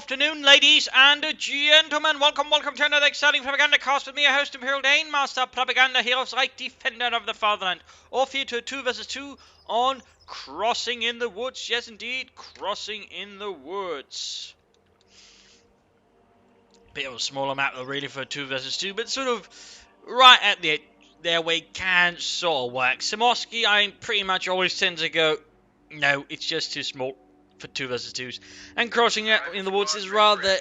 afternoon, ladies and gentlemen. Welcome to another exciting Propagandacast with me, your host, Imperial Dane, Master Propaganda, Heroes Right, Defender of the Fatherland. Off here to a 2 vs 2 on Crossing in the Woods. Yes, indeed, Crossing in the Woods. Bit of a smaller map, though, really, for a 2 vs 2, but sort of right at the there where it can sort of work. Samoski, I pretty much always tend to go, no, it's just too small for 2 vs 2s, and Crossing in the Woods is rather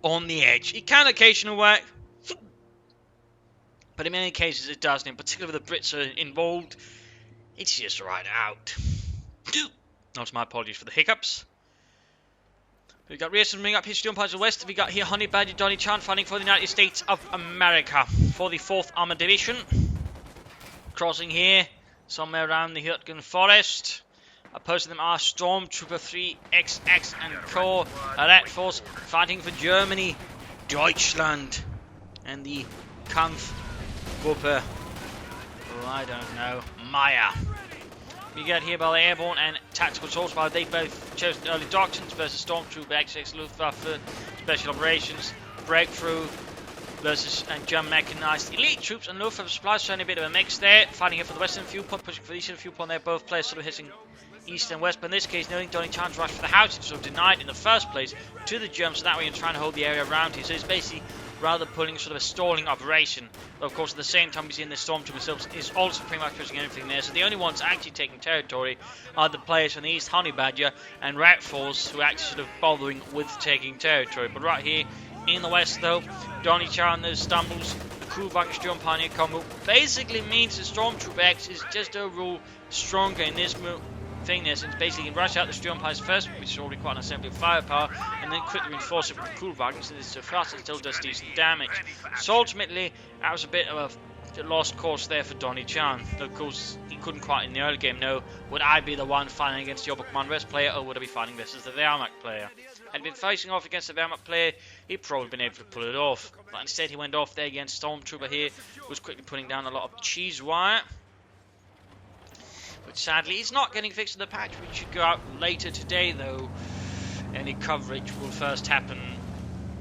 on the edge. It can occasionally work, but in many cases it doesn't, in particular if the Brits are involved, it's just right out. Not my apologies for the hiccups. We've got Redforce moving up here, Stormtrooper to the west. We got here HoneyBadger, Donniechan fighting for the United States of America for the 4th Armored Division. Crossing here, somewhere around the Hürtgen Forest. Opposing them are Stormtrooper 3XX and CoH2 Redforce fighting for Germany, Deutschland, and the Kampfgruppe. Oh, I don't know, Maya. We get here by the airborne and tactical source, while they both chose early doctrines versus Stormtrooper XX Luftwaffe Special Operations Breakthrough versus German mechanized elite troops and Luftwaffe supplies, showing a bit of a mix there. Fighting here for the western viewpoint, pushing for the eastern viewpoint there. Both players sort of hitting east and west, but in this case, knowing Donniechan's rush for the house, it's sort of denied in the first place to the Germans, so that way you're trying to hold the area around here. So it's basically rather pulling sort of a stalling operation. Though of course at the same time we see in the Stormtrooper themselves is also pretty much pushing everything there. So the only ones actually taking territory are the players from the east, HoneyBadger and Redforce, who are actually sort of bothering with taking territory. But right here in the west though, Donniechan stumbles. The Kurwagen Sturm Pioneer combo basically means the Stormtrooper X is just overall stronger in this thing there, since basically you can rush out the Sturm Pies first, which is already quite an assembly of firepower, and then quickly reinforce it with the Kurwagen, so this is so fast it still does decent damage. So ultimately, that was a bit of a lost course there for Donniechan. Though of course, he couldn't quite in the early game know, would I be the one fighting against the Oberkommand West player, or would I be fighting versus the Wehrmacht player? Had he been facing off against the Wehrmacht player, he'd probably been able to pull it off. But instead he went off there against Stormtrooper here, was quickly putting down a lot of cheese wire, which sadly is not getting fixed in the patch, which should go out later today though. Any coverage will first happen,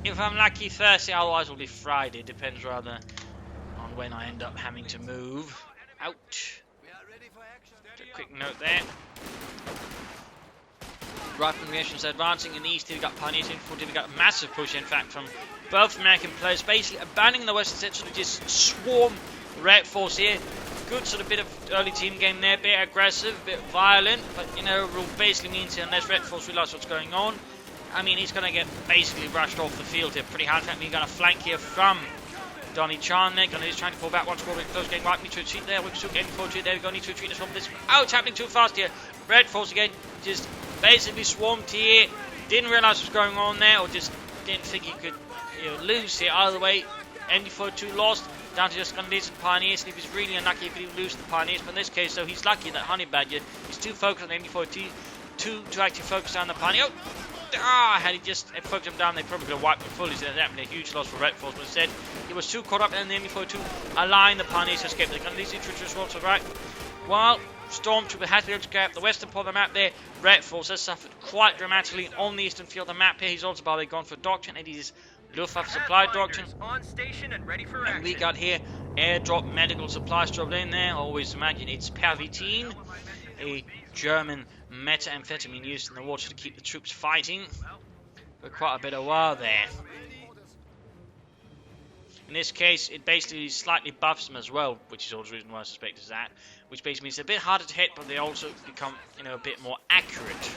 if I'm lucky, Thursday, otherwise it will be Friday. Depends rather on when I end up having to move out. Just a quick note there. Rifleman reactions advancing in the east. We've got Pioneers infantry. We've got a massive push, in fact, from both American players, basically abandoning the western set, sort of just swarm Redforce here. Good sort of bit of early team game there, bit aggressive, bit violent, but you know, rule basically means unless Redforce realises what's going on, I mean, he's going to get basically rushed off the field here pretty hard. In fact, we've got a flank here from Donniechan there. He's trying to pull back once more, close, getting right, need to retreat there. We're still getting forward here. There we go, need to retreat as well. This, oh, it's happening too fast here. Redforce again, just basically swarmed here. Didn't realise what was going on there, or just didn't think he could, you know, lose here. Either way, MD42 lost. Down to just Consolidation Pioneers, and if he's really unlucky, he could even lose the Pioneers. But in this case, though, he's lucky that HoneyBadger is too focused on the MD42 to actually focus on the Pioneer. Oh, had he just focused him down, they probably could have wiped him fully. So that would be a huge loss for Redforce. But instead, he was too caught up in the MD42, allowing the Pioneers to escape. The Consolidation as well, so right. While Stormtrooper has been able to get up the western part of the map there, Redforce has suffered quite dramatically on the eastern field of the map here. He's also by the gone for doctrine, and he's Luftwaffe supply doctrine. On station and ready for action. And we got here airdrop medical supplies dropped in there. Always imagine it's Pervitin, a German methamphetamine used in the water to keep the troops fighting for quite a bit of while there. In this case, it basically slightly buffs them as well, which is also the reason why I suspect is that. Which basically means they're a bit harder to hit, but they also become, you know, a bit more accurate.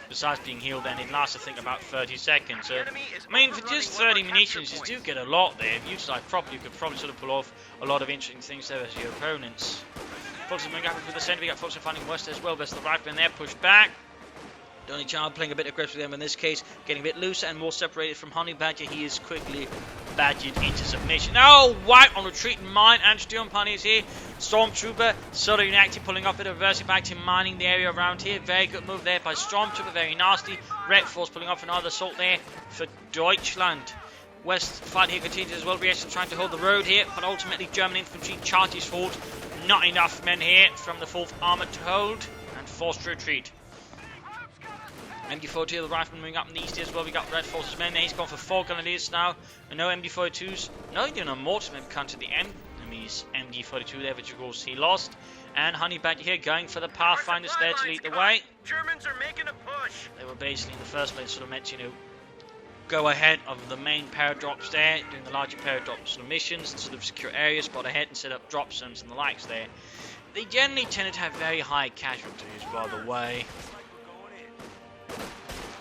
Besides being healed, then it lasts, I think, about 30 seconds. So, I mean, for just 30 munitions, you do get a lot there. If utilised properly, you could probably sort of pull off a lot of interesting things there as your opponents. Fox moving up through the centre. We got Fox finding west as well. There's the rifleman there, pushed back. Donniechan playing a bit aggressive with them in this case, getting a bit looser and more separated from HoneyBadger. He is quickly badgered into submission. Oh, white on retreat, mine and Sturm Pioneers here. Stormtrooper sort of inactive, pulling off a bit of reversing back to mining the area around here. Very good move there by Stormtrooper, very nasty. Redforce pulling off another assault there for Deutschland. West fight here continues as well. Reaction trying to hold the road here, but ultimately German infantry charges forward. Not enough men here from the 4th Armoured to hold, and forced to retreat. MD42, the rifleman moving up in the east as well. We got Redforce's men there. He's gone for 4 grenadiers now. And no MD42s. No, even a mortar maybe counter the enemy's MD42 there, which of course he lost. And HoneyBadger here going for the Pathfinders there to lead the way. Germans are making a push. They were basically in the first place sort of meant to, you know, go ahead of the main paradrops there, doing the larger paradrop sort of missions, sort of secure areas, spot ahead and set up drop zones and the likes there. They generally tended to have very high casualties, by the way.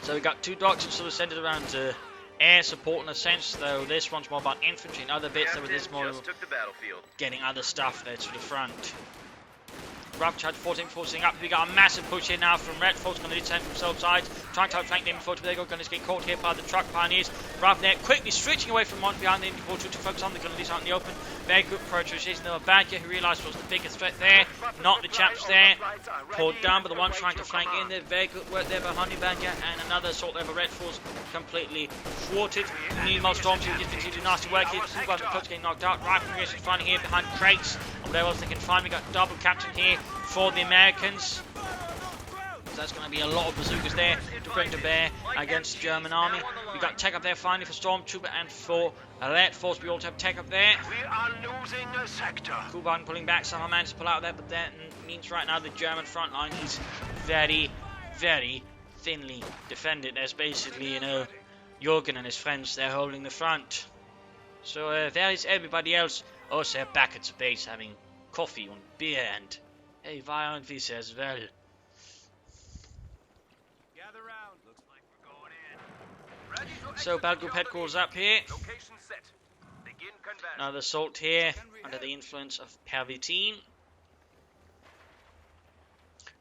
So we got 2 doctrines sort of centered around air support in a sense, though this one's more about infantry and other bits. There was this more getting other stuff there to the front. Rough charge 14 forcing up. We got a massive push here now from Redforce, going to descend from both sides. Trying to outflank the infantry. They're going to get caught here by the truck pioneers. Rough there quickly switching away from one behind the infantry to focus on the gunners out in the open. Very good prioritization. There were Badger who realised was the biggest threat there. Not the chaps there. Pulled down, but the ones trying to flank in there. Very good work there by HoneyBadger. And another assault there by Redforce completely thwarted. Meanwhile, Stormtrooper just continued to do nasty work here. Two guys are getting knocked out. Riflemen is finding here behind crates. And whatever else they can find. We got double captain here for the Americans. So that's going to be a lot of bazookas there to bring to bear against the German army. We got tech up there finally for Stormtrooper and for Redforce. We also have tech up there. We are losing a sector. Kuban pulling back, somehow managed to pull out there, but that means right now the German front line is very, very thinly defended. There's basically, you know, Jürgen and his friends, they're holding the front. So there is everybody else also back at the base having coffee and beer and a violent visa as well. Gather round. Looks like we're going in. Ready to So battle group headquarters up here. Location set. Begin conversion. Another assault here under the influence of pervitin.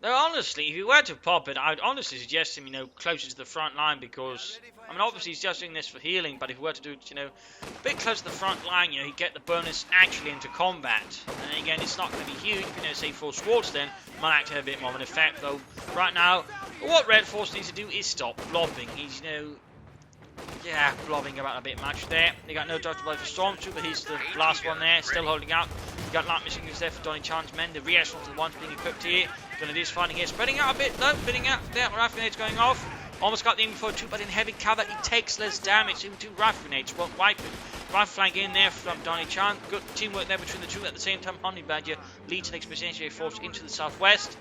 Though honestly, if you were to pop it, I would honestly suggest him, you know, closer to the front line because, I mean, obviously he's just doing this for healing, but if he were to do it, you know, a bit closer to the front line, you know, he'd get the bonus actually into combat. And again, it's not going to be huge, you know, say 4 squads then, might actually have a bit more of an effect, though right now, what Redforce needs to do is stop blobbing. He's, you know, yeah, blobbing about a bit much there. They got no dodge blow for Stormtrooper, he's the last one there, still holding out. You got light machine guns there for Donniechan's men, the re-echelons are the ones being equipped here. Gonna do is finding here, spreading out a bit, no, spreading out there, rifle grenades going off. Almost got the info2, but in heavy cover, he takes less damage. Even 2 rifle grenades won't wipe it. Rifle flank in there from Donniechan. Good teamwork there between the two. At the same time, HoneyBadger leads an expeditionary force into the southwest.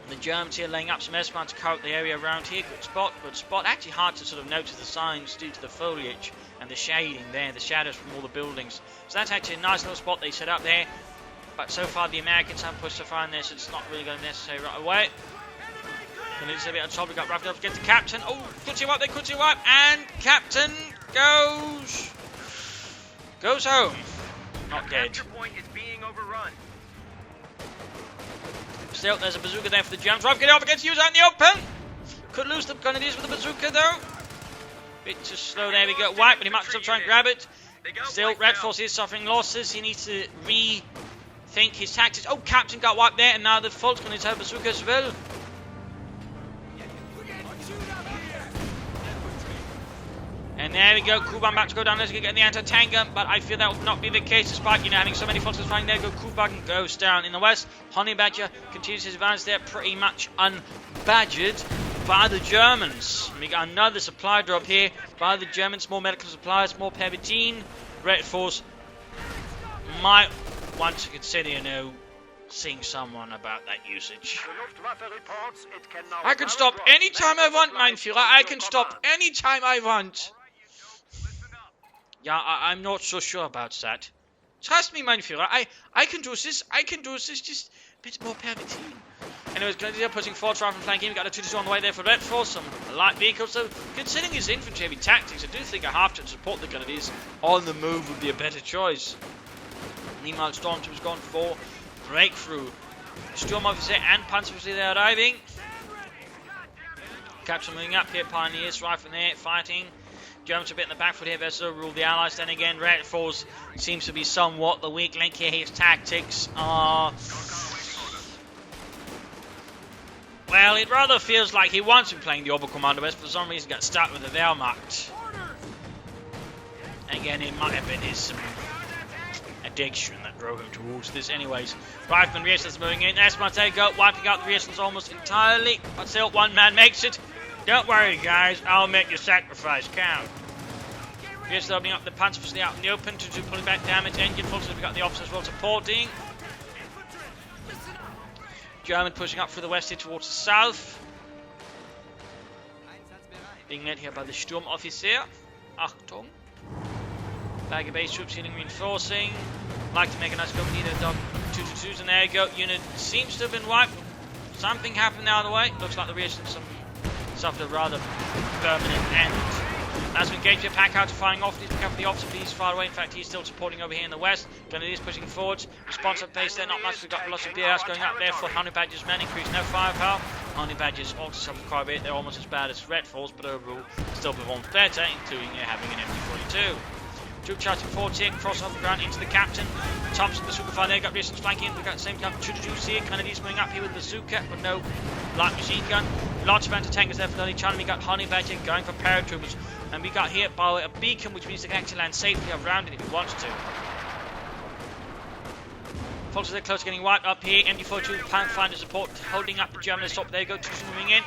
The Germans here laying up some S-man to cover the area around here. Good spot, good spot. Actually hard to sort of notice the signs due to the foliage and the shading there, the shadows from all the buildings. So that's actually a nice little spot they set up there. But so far the Americans haven't pushed so far in there, so it's not really going to be necessary right away. And it's a bit on top. We got wrapped up against the captain. Oh, could you wipe there? Could you wipe? And captain goes home. Not dead. Capture point is being overrun. Still, there's a bazooka there for the Germans. Right, get off against use out in the open. Could lose the grenadiers with the bazooka though. Bit too slow there. We get wiped, but he might still try and grab it. Still, Redforce is suffering losses. He needs to rethink his tactics. Oh, captain got wiped there, and now the Fult's going to have bazooka as well. And there we go, Kuban about to go down, let's get the anti-tank gun, but I feel that will not be the case despite, you know, having so many forces fighting there. Go Kuban goes down in the west. HoneyBadger continues his advance there, pretty much unbadgered by the Germans. We got another supply drop here by the Germans, more medical supplies, more pervitin. Redforce might want to consider, you know, seeing someone about that usage. I can stop anytime I want, mein Führer. I can stop anytime I want. Yeah, I'm not so sure about that. Trust me, mein Führer. I can do this. I can do this. Just a bit more pervitin. Anyways, Grenadier pushing forward from flanking. We got a 2-2 on the way there for Redforce. Some light vehicles. So, considering his infantry heavy tactics, I do think I have to support the Grenadiers on the move would be a better choice. Meanwhile, Stormtrooper's gone for breakthrough. Storm officer and Panther officer there arriving. Captain moving up here. Pioneers rifle there fighting. Germans a bit in the back foot here. They're rule the Allies. Then again, Redforce seems to be somewhat the weak link here. His tactics are, well, it rather feels like he wants to be playing the Oberkommando, but for some reason got stuck with the Wehrmacht. Again, it might have been his addiction that drove him towards this anyways. Rifleman Reasons moving in. Esmond, there you go, wiping out the Reasons almost entirely. But still, one man makes it. Don't worry, guys, I'll make your sacrifice count. Reasons opening up the Panther facility out in the open to pulling back damage. Engine forces, we've got the officers as well supporting. German pushing up through the west here towards the south. Being led here by the Sturmoffizier. Achtung. Bag of base troops healing, reinforcing. Like to make a nice go with the dog 222s, and there you go. Unit seems to have been wiped. Something happened now the way. Looks like the reasons suffered a rather permanent end. As we engage your pack out to firing off, please pick up the officer, please far away. In fact, he's still supporting over here in the west. Grenadiers pushing forwards. Response at base there, not much. We've got lots of BRs going up there for HoneyBadger's men, increase no firepower. HoneyBadger's also suffered quite a bit. They're almost as bad as Redforce, but overall still performed better, including having an MG42. Troop charging forwards here, crossover ground into the captain. Thompson, the superfire there, got Reasons flanking. We've got the same kind of Chuju's here. Grenadiers moving up here with bazooka, but no light machine gun. Lots of anti-tankers there for Donniechan. We got HoneyBadger going for paratroopers. And we got here, by the way, a beacon, which means they can actually land safely around it if he wants to. Forces are close to getting wiped up here. MD42 Pathfinder support holding up the German stop. There you go, Tucson moving in.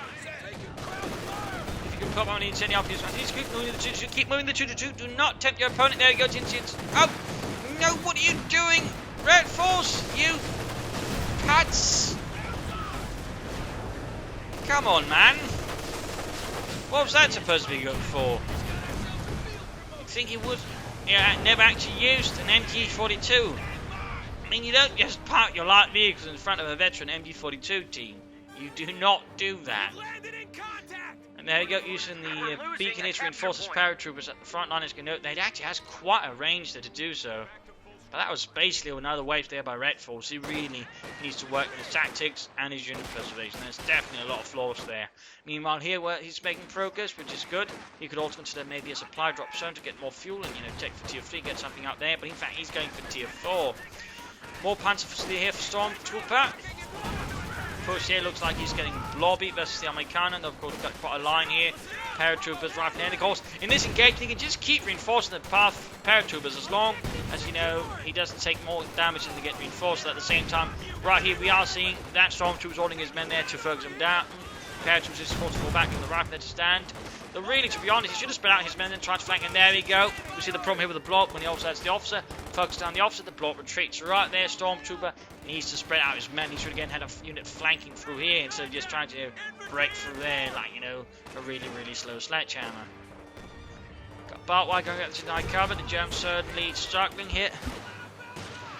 If you can put on the incendiary after this, keep moving the 222. Keep moving the 222. Do not tempt your opponent. There you go, Tinsians. Oh! No, what are you doing? Redforce, you cats! Come on, man. What was that supposed to be good for? You'd think he would. Yeah, never actually used an MG42. I mean, you don't just park your light vehicles in front of a veteran MG42 team. You do not do that. And there you go, using the beacon here to reinforce his paratroopers at the front line. As you can note, it actually has quite a range there to do so. But that was basically another wave there by Redforce. He really needs to work on his tactics and his unit preservation. There's definitely a lot of flaws there. Meanwhile here, where he's making progress, which is good, he could also consider maybe a supply drop zone to get more fuel and, take for tier 3, get something out there. But in fact, he's going for tier 4. More Panther facility here for Stormtrooper. Push here looks like he's getting blobby versus the American, and of course we've got quite a line here. Paratroopers right there. And of course, in this engagement, he can just keep reinforcing the path paratroopers as long as, he doesn't take more damage than to get reinforced. At the same time, right here we are seeing that Stormtrooper's holding his men there to focus them down. Paratroopers is forced to fall back in the rifle there to stand. But really, to be honest, he should have spread out his men and tried to flank, and there we go. We see the problem here with the block when he also has the officer. Focus down the officer, the block retreats right there. Stormtrooper needs to spread out his men. He should again had a unit flanking through here instead of just trying to break through there like, a really, really slow sledgehammer. Got Bartwire going up to deny cover. The Germans certainly struggling here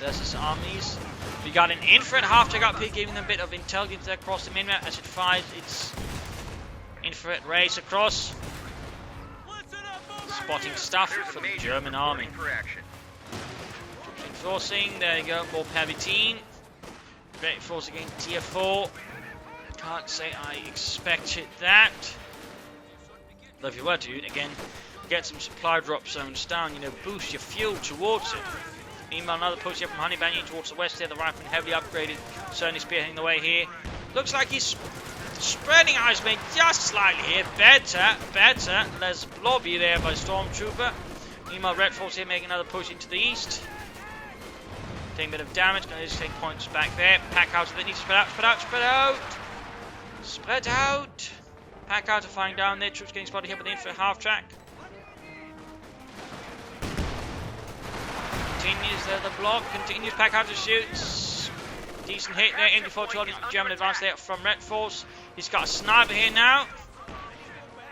versus armies. We got an infrared half-check up here, giving them a bit of intelligence there across the minmap as it fires its infrared rays across. Spotting stuff from the German army. Reinforcing, there you go, more heavy team. Redforce again, tier 4. Can't say I expected that. Though if you were to, again, get some supply drop zones down, boost your fuel towards it. Meanwhile, another push here from HoneyBadger towards the west here. The rifleman heavily upgraded, certainly spearheading the way here. Looks like he's spreading out his men just slightly here. Better. Less blobby there by Stormtrooper. Meanwhile, Redforce here making another push into the east. Taking a bit of damage, going to just take points back there. Pack out, they need to spread out. Pack out to find down there. Troops getting spotted here by the infantry half track. Continues there, the block. Continues, pack out to shoot. Decent hit there. MD4 German advance there from Redforce. He's got a sniper here now.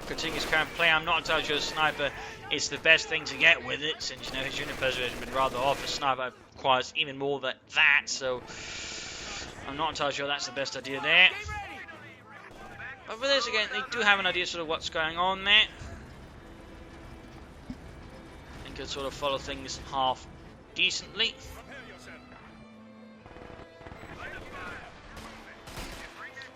Continues current play. I'm not entirely sure the sniper is the best thing to get with it, since his unit preservation has been rather off. The sniper requires even more than that, so I'm not entirely sure that's the best idea there. But for this again, they do have an idea sort of what's going on there, and can sort of follow things half decently.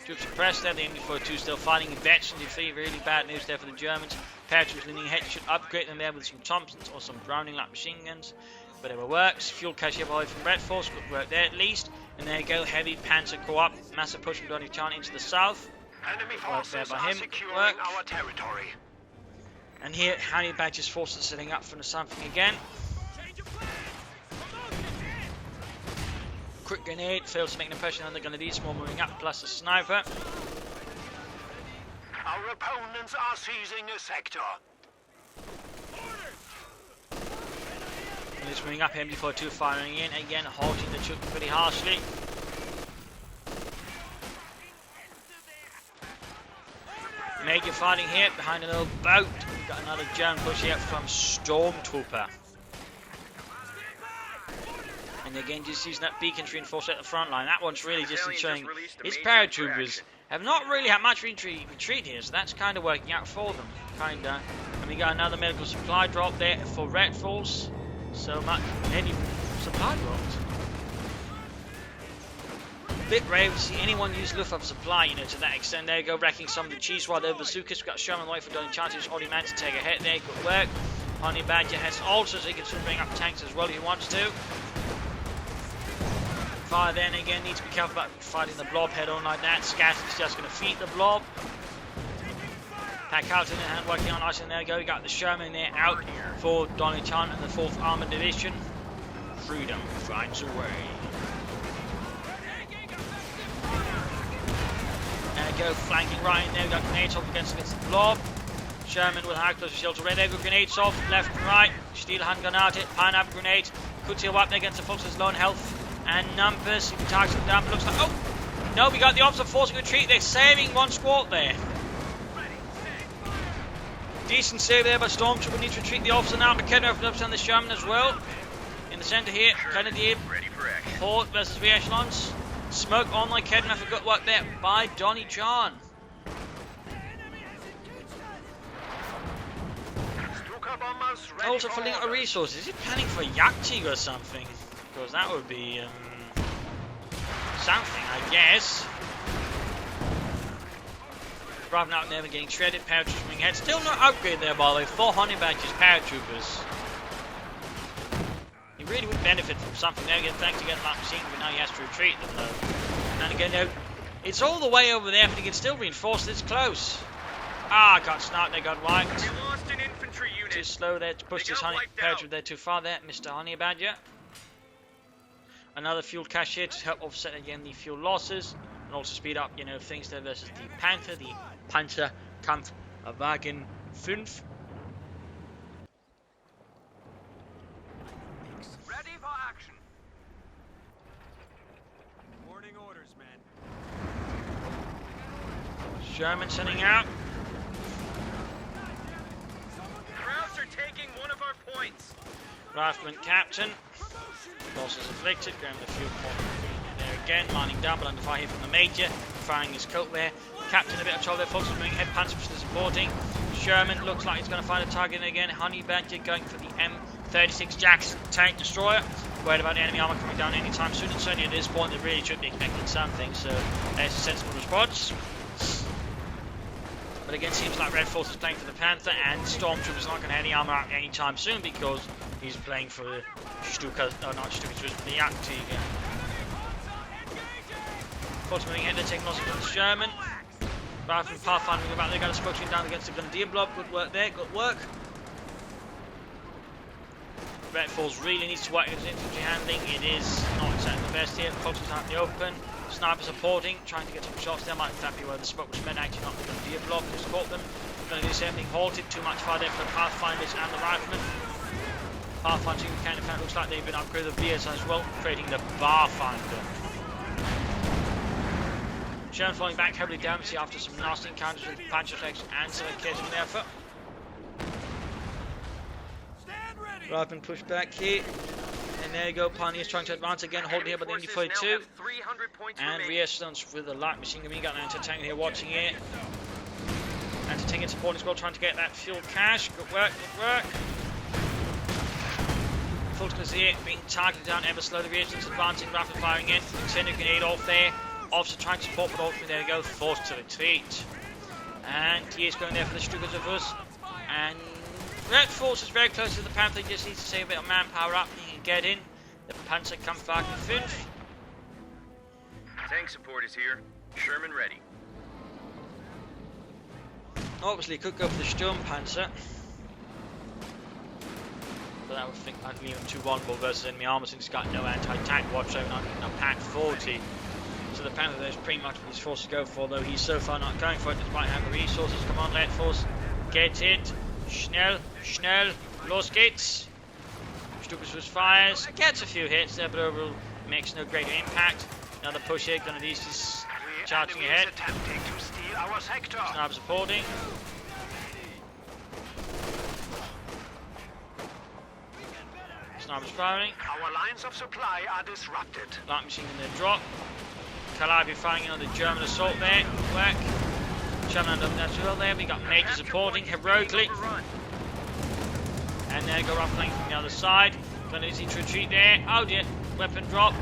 Troops suppressed there, the MD42 still fighting vets in defeat. Really bad news there for the Germans. Paratroopers leaning ahead, should upgrade them there with some Thompsons or some Browning light machine guns. Whatever works. Fuel cache here by from Redforce, good work there at least. And there you go, heavy Panther co-op, massive push from Donniechan into the south. Enemy Work there forces by are him. securing Work. our territory. And here, HoneyBadger's forces setting up from the something again. quick grenade, fails to make an impression on the grenadiers, more moving up, plus a sniper. Our opponents are seizing a sector. And it's moving up, MD42 firing in, again halting the troop pretty harshly. Major fighting here behind an old boat. We've got another German push here from Stormtrooper. And again, just using that beacon to reinforce at the front line. That one's really just ensuring his paratroopers have not really had much retreat here, so that's kind of working out for them. Kinda. And we got another medical supply drop there for Redforce. So much, many supply drops. Bit rare to see anyone use Luftwaffe supply, you know, to that extent. There you go, wrecking some of the cheese while over bazookas. We've got Sherman away for Donniechan, who's already managed to take a hit there. Good work. HoneyBadger has also, so he can still bring up tanks as well if he wants to. Fire then again, need to be careful about fighting the blob head on like that. Scatter's just going to feed the blob. Pack out in the hand, working on ice, and there you go. We got the Sherman there out for Donniechan and the 4th Armored Division. Freedom finds a way. There we go, flanking right in there. We got grenades off against the blob. Sherman with high close shield to red. There we go, grenades off, left and right. Steel hand grenade, pineapple grenade. Could see a weapon against the Fox's low on health and numbers. You can target them down, but looks like, oh! No, we got the opposite forcing retreat. They're saving one squad there. Decent save there by Stormtrooper. Needs to retreat the officer now. McKenna opens up on the Sherman as well. In the centre here, Kennedy. Port versus re-echelons. Smoke on like Kedna for good work there by Donniechan. Also filling out resources. Is he planning for Jagdtiger or something? Because that would be something, I guess. Driving out there, getting shredded. Paratroopers moving ahead. Still no upgrade there, by the way. 4 HoneyBadger's paratroopers. He really would benefit from something there. Again, thanks to get that machine, but now he has to retreat them though. And again, it's all the way over there, but he can still reinforce this close. Ah, got sniped, they got wiped. We lost an infantry unit. Too slow there to push this paratrooper there too far there, Mr. HoneyBadger. Another fuel cache here to help offset again the fuel losses and also speed up, you know, things there versus the Panther, the Panther Kampfwagen 5. Ready for action. Morning orders, man. Sherman sending out. Krauts are taking one of our points. Rifleman Captain. Losses inflicted, grabbing the fuel point there again, lining down but under fire here from the Major, firing his coat there. Captain a bit of trouble there, folks, moving ahead, Panther still supporting. Sherman looks like he's going to find a target again. HoneyBadger going for the M36 Jax tank destroyer. Worried about the enemy armor coming down anytime soon, and certainly at this point they really should be expecting something, so there's a sensible response. But again, seems like Redforce is playing for the Panther, and Stormtrooper's not going to have any armor out anytime soon because he's playing for the Stuka, not Stuka, the Jagdtiger. Force moving ahead, they're taking losses from the Sherman. Rather from Pathfinder moving about, they're going to smoke down against the Grenadier blob. Good work there, good work. Redforce really needs to work with his infantry handling. It is not exactly the best here. Foxes out in the open. Sniper supporting, trying to get some shots there. Might in fact be where the smoke was meant, actually not the Grenadier blob. Just caught them. Going to do something halted. Too much fire there for the Pathfinders and the Riflemen. Pathfinder kind of looks like they've been upgraded with VS as well, creating the Barfinder. Sherman falling back heavily down after some nasty encounters with Panzer Flex and some occasional effort. Rifleman pushed back here. And there you go, Pioneers trying to advance again, holding here by the MD42. And re-echelons with the light machine gun. We got an anti-tank here watching it. Anti-tank supporting as well, trying to get that fuel cache. Good work, good work. Fulton's here, being targeted down ever slowly. Re-echelons advancing, rapid firing in. Extended grenade off there. Officer trying to support, but ultimately there you go, forced to retreat. And he is going there for the Stukas of us. And Redforce is very close to the Panther, he just needs to save a bit of manpower up, he can get in. The Panther Kampfwagen 5. Tank support is here. Sherman ready. Obviously could go for the Sturmpanzer. But I would think I'd leave him too vulnerable versus enemy armor since he's got no anti-tank whatsoever, not even a pack 40. So the Panther is pretty much what his forces go for, though he's so far not going for it despite having the resources. Come on, Redforce, get it. Schnell, schnell, los geht's. Stukas fires, gets a few hits there, but overall makes no greater impact. Another push here, gonna these just charging ahead. Sniper supporting. Snipers firing. Our lines of supply are disrupted. Light machine in the drop. Calabi firing on the German assault there. Work. German under that well there. We got Major supporting heroically. And there go rough flank from the other side. Gonna easy to retreat there. Oh dear. Weapon dropped.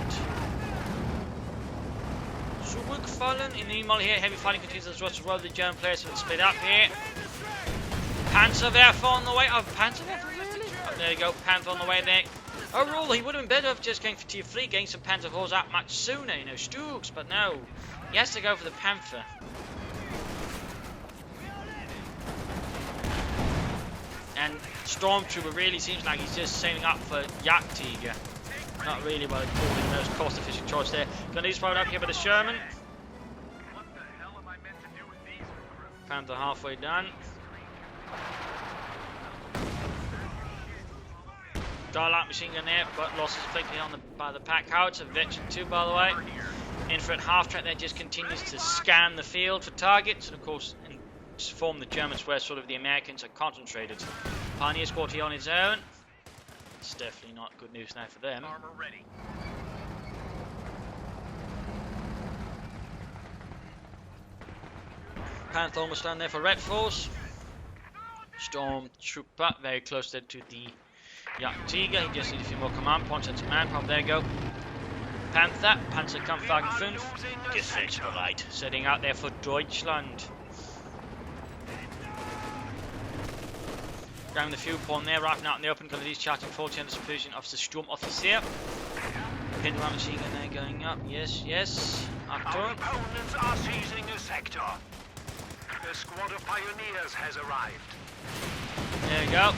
Zurückfallen. In the meanwhile here, heavy fighting continues as well. The German players have split up here. Panzerwerfer on the way. Oh, Panzerwerfer really? Oh, there you go. Panther on the way there. Overall, he would have been better off just going for tier 3, getting some Panther 4s out much sooner, you know, Stooks, but no. He has to go for the Panther. And Stormtrooper really seems like he's just saving up for Jagdtiger. Not really what I'd call the most cost-efficient choice there. Gonna use powered up here by the Sherman. What the hell am I meant to do with these recruits? Panther halfway done. Light machine gun there, but losses inflicted by the pack howitzer. Veteran 2, by the way. Infrared half track there just continues to scan the field for targets, and of course, inform the Germans where sort of the Americans are concentrated. Pioneer squad here on its own. It's definitely not good news now for them. Armor ready. Panther almost down there for Redforce. Stormtrooper very close there to the Jagdtiger. He just needs a few more command points and some manpower. There you go. Panther, Panzerkampfwagen 5, Gefechtsbereit, setting out there for Deutschland. Grabbing the fuel point there, right out in the open, because he's charging 40 under supervision of the Sturmoffizier. Pinwheel machine gun there going up, yes, yes. Our opponents are seizing a sector. The squad of pioneers has arrived. There we go.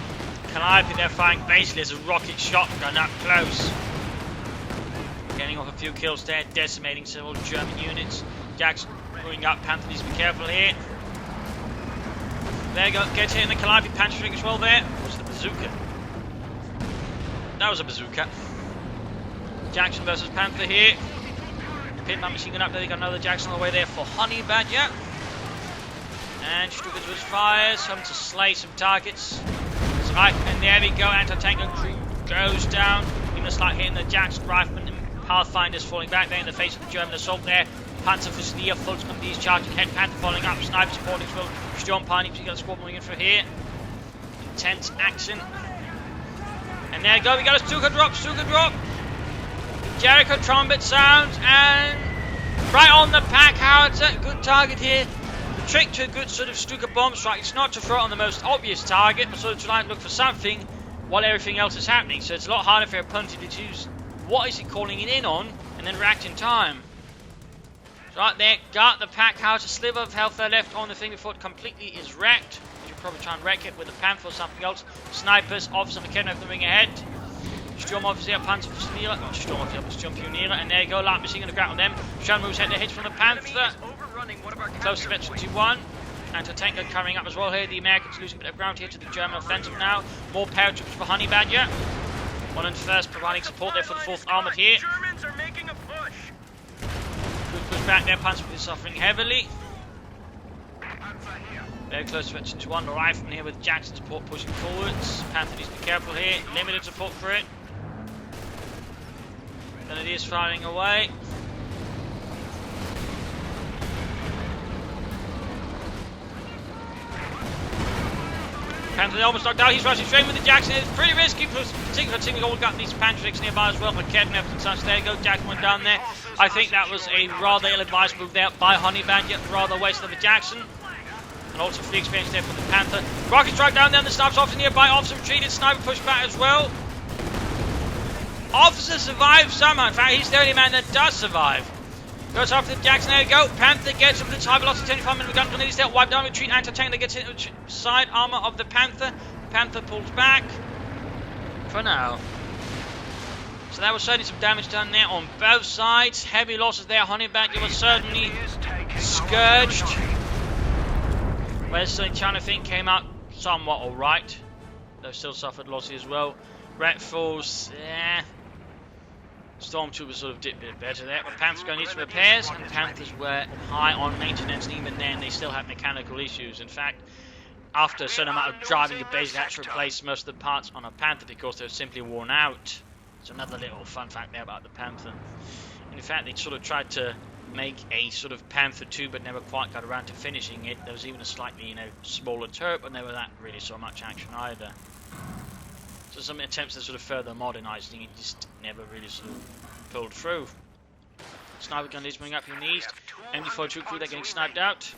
Calliope there firing basically as a rocket shotgun up close. Getting off a few kills there, decimating several German units. Jackson moving up, Panther needs to be careful here. There you go, gets hit in the Calliope, Panther shooting as well there. What's the bazooka? That was a bazooka. Jackson versus Panther here. Pitman machine gun up there, they got another Jackson on the way there for HoneyBadger. And Stukas was fires, hoping to slay some targets. Right, and there we go, anti-tank crew goes down. Even a slight hit in the Jackson rifleman and Pathfinder's falling back there in the face of the German assault there. Panther for Steer, full companies charging head, Panther following up, sniper supporting as well. Storm Pioneer, you got a squad moving in for here. Intense action. And there you go, we got a Stuka drop. Jericho trumpet sounds, and right on the pack howitzer, good target here. The trick to a good sort of Stuka bomb strike is not to throw it on the most obvious target, but sort of try and look for something while everything else is happening. So it's a lot harder for your opponent to choose what is he calling it in on, and then react in time. So right there, got the pack house, a sliver of health there left on the thing before it completely is wrecked. You should probably try and wreck it with a Panther or something else. Snipers, Officer McKenna the ring ahead. Storm Officer, Panther Pioneer, not Storm Officer, but Storm Pioneer, and there you go, light machine gun to grab on them. Sean moves head to hits from the Panther. Close to Veteran 2-1. Anti-tank gun coming up as well here. The Americans losing a bit of ground here to the German offensive now. More paratroops for HoneyBadger. One and first providing support there for the 4th Armoured here. Germans are making a push. Good push back there, Panther is suffering heavily. Very close to Veteran 2-1. The rifleman here with Jackson support pushing forwards. Panther needs to be careful here. Limited support for it. Grenadiers firing away. Panther almost knocked out. He's rushing straight with the Jackson. It's pretty risky, particularly all got these Panther nearby as well. McKenna and such. There you go. Jackson went down there. I think that was a rather ill-advised move there by HoneyBadger, rather wasted of the Jackson. And also for the experience there for the Panther. Rocket strike down there. The snipers officer nearby. Officer retreated. Sniper pushed back as well. Officer survives somehow. In fact, he's the only man that does survive. Goes after the Jackson, there you go. Panther gets him to the high velocity, 25mm gun grenades there, wipe down, retreat, anti-tank that gets hit side armor of the Panther. Panther pulls back. For now. So that was certainly some damage done there on both sides. Heavy losses there. HoneyBadger was certainly scourged. Whereas Donniechan, I think, came out somewhat alright. Though still suffered losses as well. Redforce, Stormtrooper sort of did a bit better there. But Panther's going to need some repairs. And Panthers were high on maintenance. And even then, they still had mechanical issues. In fact, after a certain amount of driving, you basically had to replace most of the parts on a Panther because they were simply worn out. It's another little fun fact there about the Panther. And in fact, they sort of tried to make a sort of Panther 2, but never quite got around to finishing it. There was even a slightly, smaller turret, but never that really so much action either. So some attempts at sort of further modernising it just never really sort of pulled through. Sniper gun is moving up in the east. MD4 troop crew, they're getting sniped out.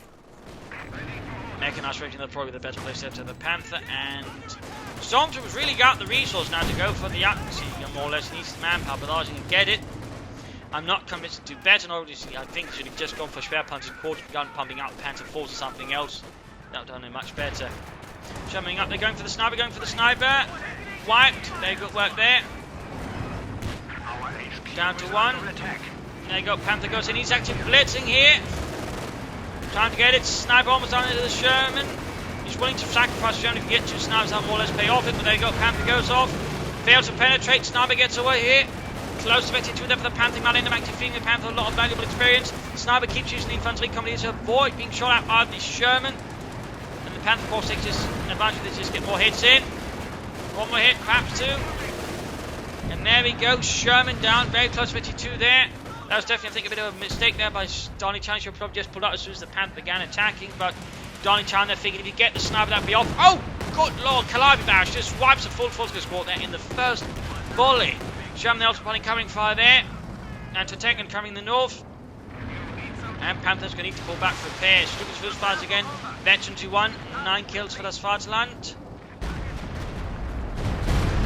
Mechanized rating, they're probably the better place to have the Panther, and Stormtroopers really got the resource now to go for the Jagdtiger. More or less needs the manpower, but ours can get it. I'm not convinced to do better, nor I think they should have just gone for spare punch and quarter gun, pumping out Panther Force or something else. That would have done it much better. Jumping up, they're going for the sniper, Wiped, very good work there. Down to one. There you go, Panther goes in, he's actually blitzing here. Time to get it, sniper almost on into the Sherman. He's willing to sacrifice Sherman if you get two snipers, that more or less pay off it, but there you go, Panther goes off. Fails to penetrate, sniper gets away here. Close to 2 there for the Panther, might end up active feeding the Panther, a lot of valuable experience. Sniper keeps using the infantry company to avoid being shot at by the Sherman. And the Panther Force takes this advantage of this, just get more hits in. One more hit, perhaps two. And there we go, Sherman down, very close to 2 there. That was definitely, I think, a bit of a mistake there by Donniechan. Should have probably just pulled out as soon as the Panther began attacking. But Donniechan, they figured if you get the sniper, that'd be off. Oh, good lord, HoneyBadger just wipes a full Force squad there in the first volley. Sherman the ultimate incoming fire there. And Donniechan coming in the north. And Panther's going to need to pull back for repairs. Troopers first fires again. Veteran 2-1. 9 kills for das Vaterland.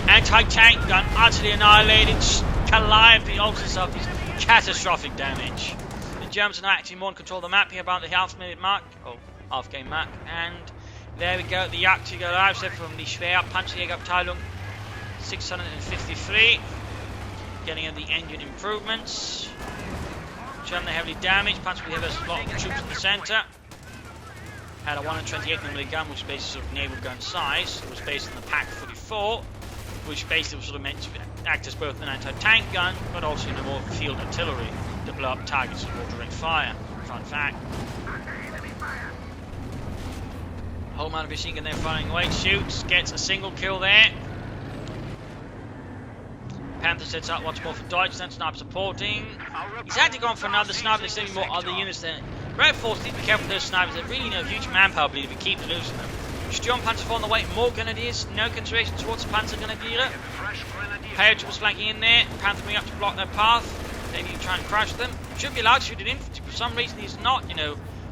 Anti-tank gun utterly annihilated. Calliope also suffers catastrophic damage. The Germans are now actually more in control of the map here, about the half-minute mark, or half-game mark, and there we go, the Jagdtiger arrives there from the Schwer Panzerjägerabteilung 653, getting in the engine improvements. German heavily damaged, Panzerjäger has a lot of troops in the centre. Had a 128mm gun, which is basically sort of naval gun size. It was based on the Pak 44, which basically was sort of meant to act as both an anti-tank gun, but also more field artillery to blow up targets with more direct fire. Fun fact. Whole amount of machine gun there firing away, shoots, gets a single kill there. Panther sets out once more for Deutschland, sniper supporting. He's actually gone for another sniper, there's still more other units there. Redforce need to be careful with those snipers, they really know huge manpower bleed if you keep losing them. Sturm Panzer on the way, more grenadiers, no consideration towards the Panzer Grenadier. Paratroopers flanking in there, Panther moving up to block their path. Maybe you try and crush them. Should be allowed to shoot at infantry, for some reason he's not,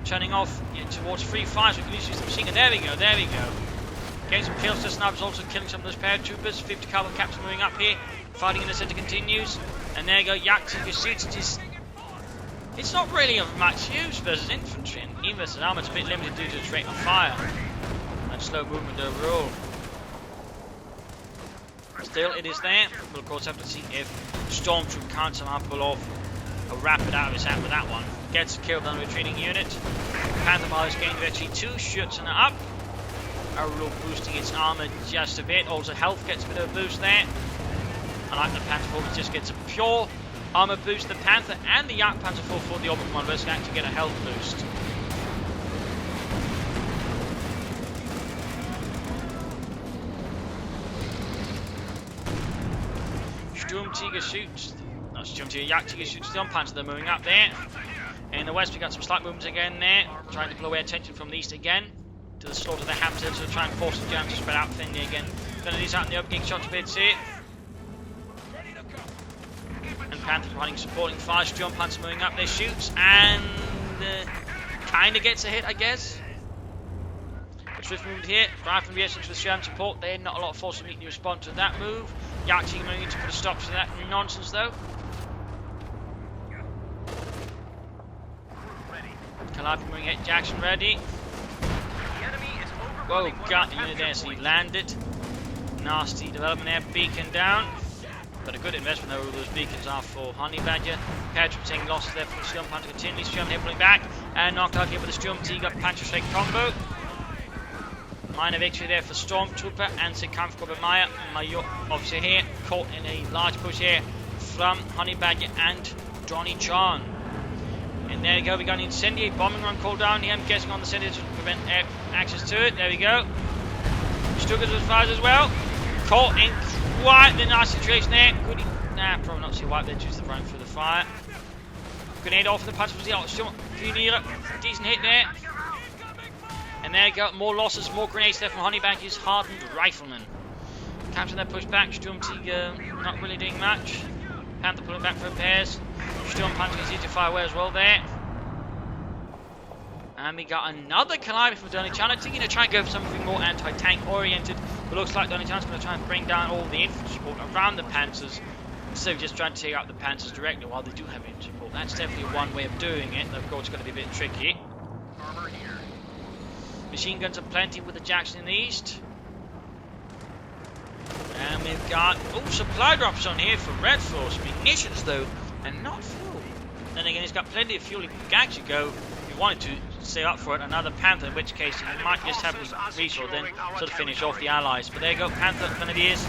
turning off towards free fire, so we can use the machine gun. There we go. Getting some kills to snipers, also killing some of those paratroopers. 50 caliber caps moving up here. Fighting in the centre continues. And there you go, Jagdtiger shoots. It's not really of much use versus infantry, and even versus armour, it's a bit limited due to its rate of fire and slow movement overall. Still, it is there. We'll of course have to see if Stormtrooper can't somehow pull off a rapid out of his hat with that one. Gets killed on a retreating unit. Panther Mile is gained actually 2 shots and up. Overall boosting its armour just a bit. Also health gets a bit of a boost there. Unlike the Panther 4, which just gets a pure armour boost. The Panther and the Jagd Panzer 4 for the Orbital One can actually get a health boost. Jagdtiger shoots. No, Jagdtiger shoots the Panzer. They're moving up there. In the west, we got some slight movements again there. Trying to pull away attention from the east again to the slaughter of the Hampton, so try and force the Germans to spread out thinly again. Grenadiers out in the open, getting shots a bit here. And Panther running supporting fire. Sturm Panzer moving up. They shoots and kind of gets a hit, I guess. Swift movement here. Drive from the essence with Sherman support. They had not a lot of force to immediately respond to that move. Jagdtiger moving to put a stop to that nonsense though. Calliope moving at Jackson ready. Whoa, got the unit there, so he landed. nasty development there. Beacon down. But a good investment though, all those beacons are for HoneyBadger. Patrick taking losses there from the Storm Panther continually. Storm here pulling back. And knocked out here with the Sturmtiger Panther Shake combo. Minor victory there for Stormtrooper and Kampfgruppe Maya. Mayo obviously here, caught in a large push here from HoneyBadger and Donniechan. And there you go, we got an incendiary bombing run called down here. I'm guessing on the center to prevent access to it. There we go. Stuckers was fires as well. Caught in quite the nice situation there. Good. Nah, probably not see why they choose the run through the fire. Grenade off the punch was the still decent hit there. And there you go, more losses, more grenades there from HoneyBadger's hardened rifleman. Captain that push back, Sturmtiger not really doing much. Panther pulling back for repairs. Storm Panther is easy to fire away as well there. And we got another Calliope from Donniechan. I'm thinking to try and go for something more anti-tank oriented. But looks like Donniechan's going to try and bring down all the infantry support around the Panthers. Instead of just trying to take out the Panthers directly while they do have infantry support. That's definitely one way of doing it. Of course, it's going to be a bit tricky. Armor here. Machine guns are plenty with the Jackson in the east. And we've got supply drops on here for Redforce. Munitions though, and not fuel. Then again, he's got plenty of fuel. He can actually go, if he wanted to, stay up for it, another Panther, in which case he might just have the resource then sort of finish off the allies. But there you go, Panther, Grenadiers,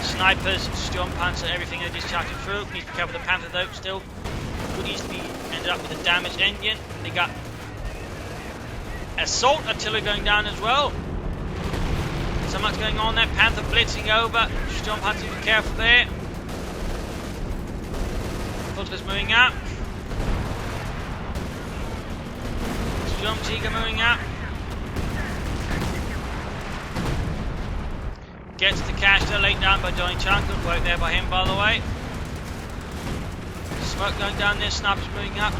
Snipers, Storm Panther, everything they just charging through. Needs to be careful with the Panther though, still. Could easily be ended up with a damaged engine. They got Assault Artillery going down as well. So much going on there. Panther blitzing over. Storm Panther, be careful there. Fulton's moving up. Sturmtiger moving up. Gets the cash there, laid down by Donniechan. Good work there by him, by the way. Smoke going down there. Snipers moving up.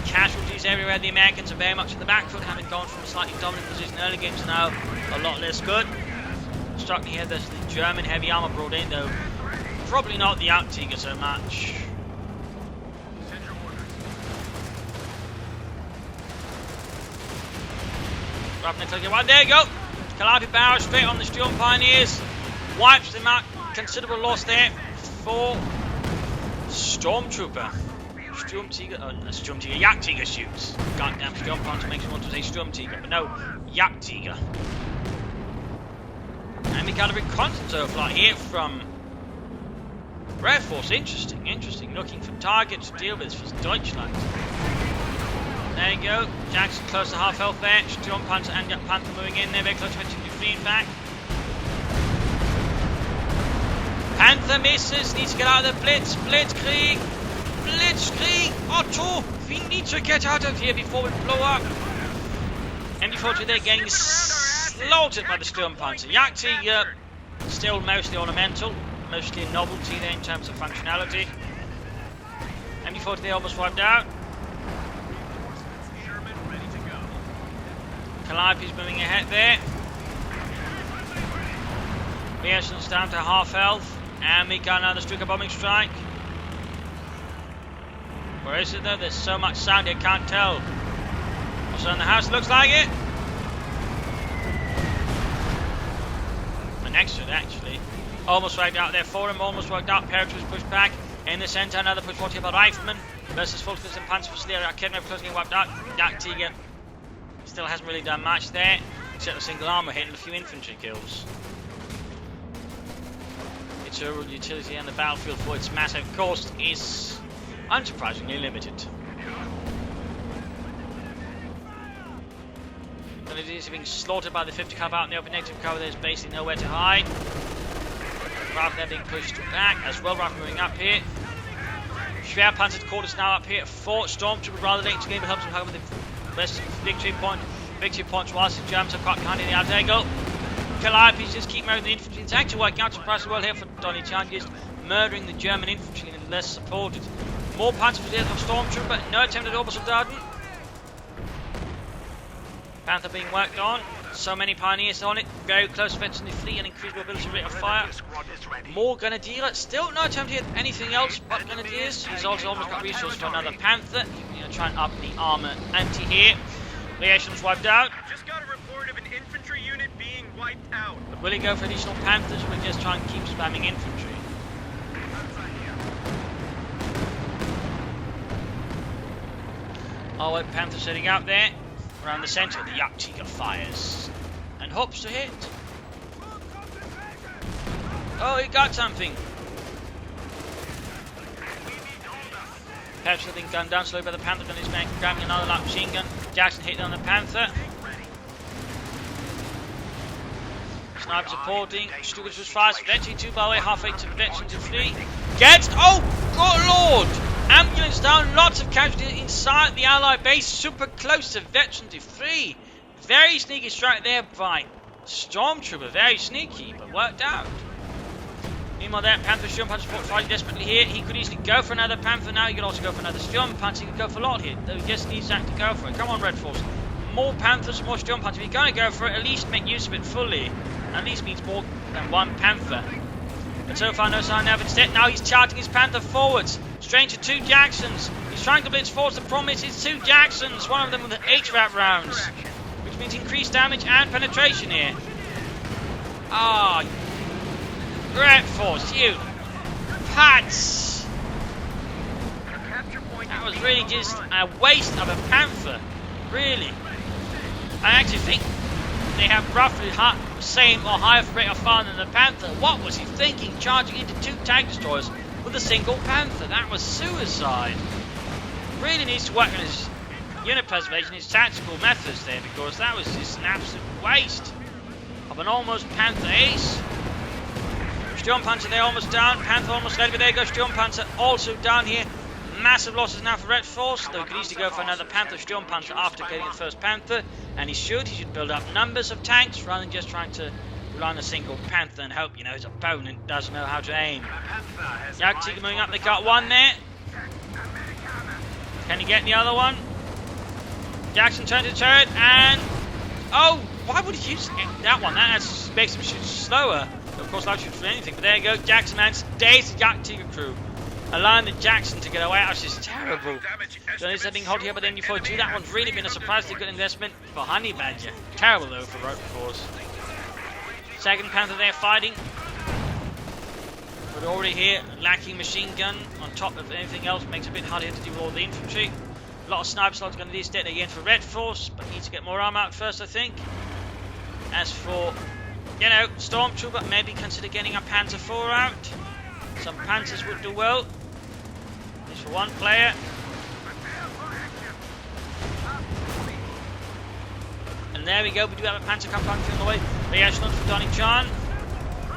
Casualties everywhere. The Americans are very much in the back foot, having gone from a slightly dominant position in early games now a lot less good. Struck here, there's the German heavy armor brought in though. Probably not the Jagdtiger so much. There you go. Calliope barrage straight on the Storm Pioneers. Wipes them out. Considerable loss there for Stormtrooper. Stormtiger, Jagdtiger shoots. Goddamn Storm Panther makes me want to say Stormtiger, but no, Jagdtiger. And we got a reconnaissance overflight here from Redforce. Interesting. Looking for targets to deal with for Deutschland. There you go. Jackson close to half health there. Storm Panther and Panther moving in there, very close to 23 in fact. Panther misses, needs to get out of the blitz. Blitzkrieg. Otto, we need to get out of here before we blow up. MD-40 there getting slaughtered by the Storm Panther. Jagdtiger still mostly ornamental, mostly a novelty there in terms of functionality. MD-40 there almost wiped out. Calliope's moving ahead there. Reaction's down to half health, and we got another Stuka bombing strike. Where is it though? There's so much sound I can't tell. Also in the house, looks like it. An extra actually. Almost wiped out there for him, almost wiped out. Paratroops pushed back. In the centre, another push forward here by Rifleman versus Fulkers and Panther for Slayer. Arcade close getting wiped out. Jagdtiger still hasn't really done much there, except a single armour hit and a few infantry kills. Its overall utility on the battlefield for its massive cost is unsurprisingly limited. Grenadiers are being slaughtered by the 50 cover out in the open negative cover. There's basically nowhere to hide. Rifle there being pushed back as well. Rifle moving up here. Schwerpanzer quarters now up here for Stormtrooper. Rather late to game, but helps him cover the best victory point. Victory points whilst the Germans are quite behind in the out. There you go. Calliope's just keep murdering the infantry. It's actually working out surprisingly well here for Donniechan, just murdering the German infantry and less supported. More Panther for the of Stormtrooper. No attempt at Obersoldaten. Panther being worked on. So many Pioneers on it. Very close fence in the fleet and increased mobility rate of fire. More Grenadier. Still no attempt here at anything else but Grenadiers. He's also almost got resources for another Panther. He's going to try and up the armour ante here. Reaction's wiped out. Just got a report of an infantry unit being wiped out. The But will he go for additional Panthers, or will he just try and keep spamming infantry? Oh, wait, Panther setting out there. Around the centre, the Jagdtiger fires. And hopes to hit. Oh, he got something. Perhaps being gunned down slowly by the Panther, then he's grabbing another light machine gun. Jackson hit on the Panther. Sniper supporting. Stugas was fires. Veteran 2 by the way, halfway to Veteran to 3. Gets. Oh, good lord! Ambulance down, lots of casualties inside the Allied base, super close to Veteran to 3. Very sneaky strike there by Stormtrooper, very sneaky, but worked out. Meanwhile there, Panther Storm Puncher fighting desperately here. He could easily go for another Panther now, he could also go for another Storm Puncher, he could go for a lot here, though he just needs that to go for it. Come on Redforce, more Panthers, more Storm Puncher. If you're going to go for it, at least make use of it fully. At least means more than one Panther. But so far no sign of it. Instead, now he's charging his Panther forwards. Stranger 2 Jacksons. He's trying to blitz forwards. The problem is it's 2 Jacksons. One of them with the HVAP rounds. Which means increased damage and penetration here. Ah. Redforce, you. Pats. That was really just a waste of a Panther. Really. I actually think they have roughly the same or higher rate of fire than the Panther. What was he thinking, charging into 2 tank destroyers with a single Panther? That was suicide. Really needs to work on his unit preservation, his tactical methods there, because that was just an absolute waste of an almost Panther ace. Storm Puncher there almost down, Panther almost ready, but there goes Storm Puncher also down here. Massive losses now for Redforce, though he could easily go for another Panther Storm Puncher after getting the first Panther, and he should build up numbers of tanks rather than just trying to rely on a single Panther and hope, his opponent doesn't know how to aim. Jagdtiger moving up, they got one there. Can he get the other one? Jackson turns his turret and... Oh, why would he use that one? That makes him shoot slower. Of course, that shoots for anything, but there you go, Jackson man stays the Jagdtiger crew. Allowing the Jackson to get away, that's just terrible. So he's heading hot here, but then you follow that one's really been a surprisingly good investment for HoneyBadger. Terrible though for Redforce. Second Panther there fighting. But already here, lacking machine gun on top of anything else, makes it a bit harder to deal with all the infantry. A lot of sniper slots going to be dead again for Redforce, but needs to get more armor out first, I think. As for, Stormtrooper, maybe consider getting a Panther 4 out. Some Panthers would do well. Just for one player. And there we go, we do have a Panther compound on the way. Reaction for Donniechan.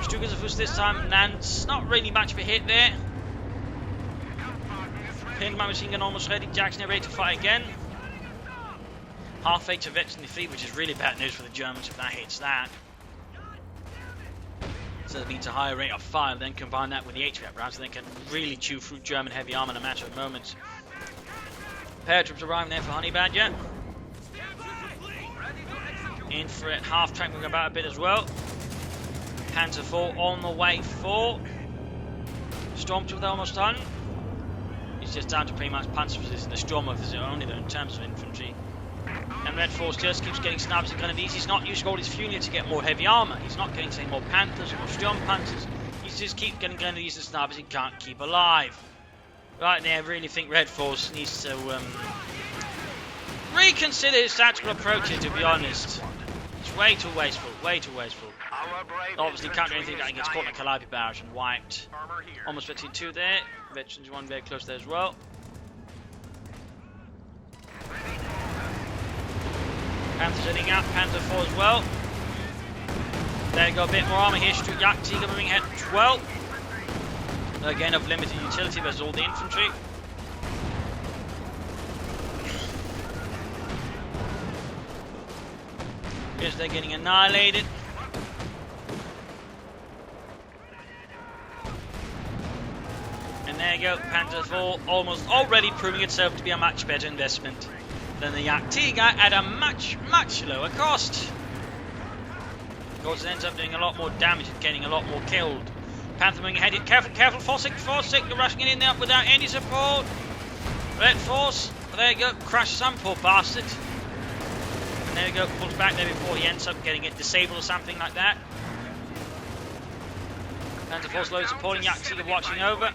Stugas this time lands not really much of a hit there. Pinned my machine gun almost ready. Jackson ready to fight again. Halfway to Veteran defeat, which is really bad news for the Germans if that hits that. So that means a higher rate of fire, then combine that with the HVAP rounds, so they can really chew through German heavy armor in a matter of moments. Paratroops arriving there for HoneyBadger. In for it, half track moving about a bit as well. Panther 4 on the way for Stormtrooper almost done. He's just down to pretty much Panther position. The Stormtrooper is only though in terms of infantry. And Redforce just keeps getting snipers and grenadiers. He's not using all his fuel to get more heavy armor. He's not getting any more Panthers or Storm Panthers. He just keeps getting grenadiers and snipers he can't keep alive. Right now, I really think Redforce needs to reconsider his tactical approach here, to be honest. It's way too wasteful, way too wasteful. Obviously can't do anything that gets caught in a Calliope barrage and wiped. Almost Veteran 2 there. Veteran 1 very close there as well. Panther setting out, Panther 4 as well. There you go, a bit more armor here. Jagdtiger moving ahead 12. Again, of limited utility versus all the infantry. Because they're getting annihilated. And there you go, Panther 4 almost already proving itself to be a much better investment than the Jagdtiger at a much, much lower cost. Of course, it ends up doing a lot more damage and getting a lot more killed. Panther moving ahead. Careful, careful. Forsick, you're rushing it in there without any support. Redforce, there you go, crushes some poor bastard. And there you go, pulls back there before he ends up getting it disabled or something like that. Panther force loads supporting Jagdtiger watching over.